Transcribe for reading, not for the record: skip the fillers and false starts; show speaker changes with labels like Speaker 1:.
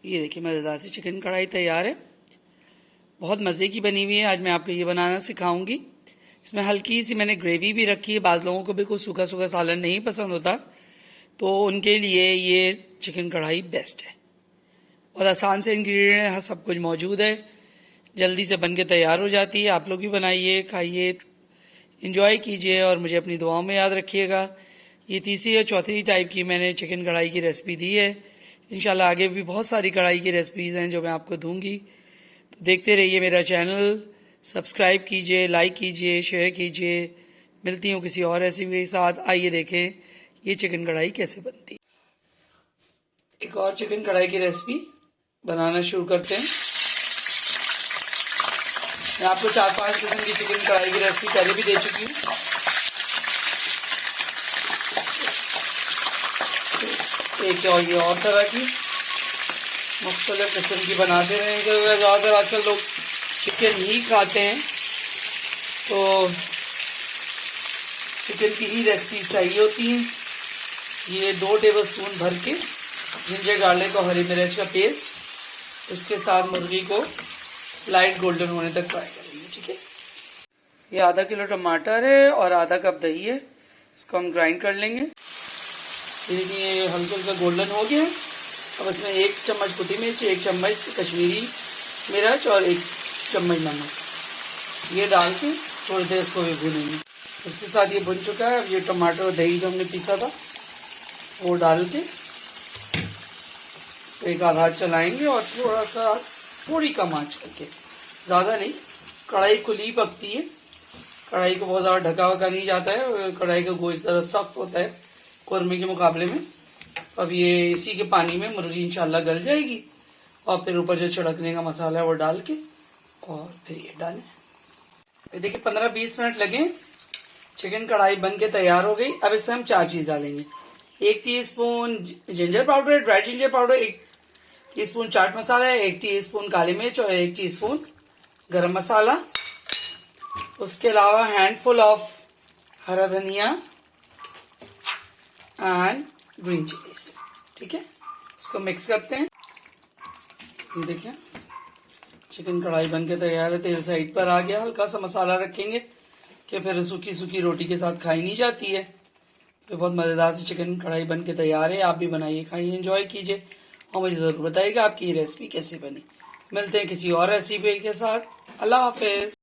Speaker 1: ये देखिए मज़ेदार सी चिकन कढ़ाई तैयार है। बहुत मज़े की बनी हुई है। आज मैं आपको ये बनाना सिखाऊंगी। इसमें हल्की सी मैंने ग्रेवी भी रखी है। बाज़ लोगों को बिल्कुल सूखा सूखा सालन नहीं पसंद होता, तो उनके लिए ये चिकन कढ़ाई बेस्ट है। बहुत आसान से इंग्रेडिएंट है, सब कुछ मौजूद है, जल्दी से बन के तैयार हो जाती है। आप लोग भी बनाइए, खाइए, इंजॉय कीजिए और मुझे अपनी दुआओं में याद रखिएगा। ये तीसरी या चौथी टाइप की मैंने चिकन कढ़ाई की रेसिपी दी है। इंशाल्लाह आगे भी बहुत सारी कढ़ाई की रेसिपीज़ हैं जो मैं आपको दूंगी, तो देखते रहिए मेरा चैनल, सब्सक्राइब कीजिए, लाइक कीजिए, शेयर कीजिए। मिलती हूँ किसी और रेसिपी के साथ। आइए देखें ये चिकन कढ़ाई कैसे बनती है। एक और चिकन कढ़ाई की रेसिपी बनाना शुरू करते हैं। मैं आपको 4-5 किस्म की चिकन कढ़ाई की रेसिपी पहले भी दे चुकी हूँ। एक और तरह की मुख्तलिफ किस्म की बनाते रहें, क्योंकि ज़्यादातर आजकल लोग चिकन ही खाते हैं, तो चिकन की ही रेसिपीज चाहिए होती हैं। ये 2 टेबलस्पून भर के जिंजर गार्लिक और हरी मिर्च का पेस्ट, इसके साथ मुर्गी को लाइट गोल्डन होने तक फ्राई करेंगे। ठीक है। ये आधा किलो टमाटर है और आधा कप दही है, इसको हम ग्राइंड कर लेंगे। ये हल्का हल्का गोल्डन हो गया। अब इसमें 1 चम्मच कुटी मिर्च, 1 चम्मच कश्मीरी मिर्च और 1 चम्मच नमक ये डाल के थोड़ी देर इसको भी भूनेंगे। इसके साथ ये भुन चुका है। अब ये टमाटर और दही जो हमने पीसा था वो डाल के इसको एक आधा हाथ चलाएंगे और थोड़ी कम आंच करके, ज़्यादा नहीं। कढ़ाई खुली पकती है, कढ़ाई को बहुत ज़्यादा ढका वका नहीं जाता है। कढ़ाई का गोश्त ज़रा सख्त होता है कौरमे के मुकाबले में। अब ये इसी के पानी में मुर्गी इंशाल्लाह गल जाएगी और फिर ऊपर जो छिड़कने का मसाला है वो डाल के और फिर ये डालें। ये देखिए 15-20 मिनट लगे, चिकन कढ़ाई बन के तैयार हो गई। अब इसमें हम 4 चीज़ डालेंगे। 1 teaspoon ginger powder, dry ginger powder, 1 teaspoon chaat masala, 1 teaspoon काली मिर्च और 1 टीस्पून गरम मसाला। उसके अलावा हैंडफुल ऑफ हरा धनिया एंड ग्रीन चिलीज। ठीक है, इसको मिक्स करते हैं। ये देखिए चिकन कढ़ाई बन के तैयार है। तेल साइड पर आ गया। हल्का सा मसाला रखेंगे कि फिर सूखी सूखी रोटी के साथ खाई नहीं जाती है। तो बहुत मज़ेदार सी चिकन कढ़ाई बन के तैयार है। आप भी बनाइए, खाइए, एंजॉय कीजिए और मुझे ज़रूर बताइएगा आपकी ये रेसिपी कैसी बनी। मिलते हैं किसी और रेसिपी के साथ। अल्लाह हाफिज।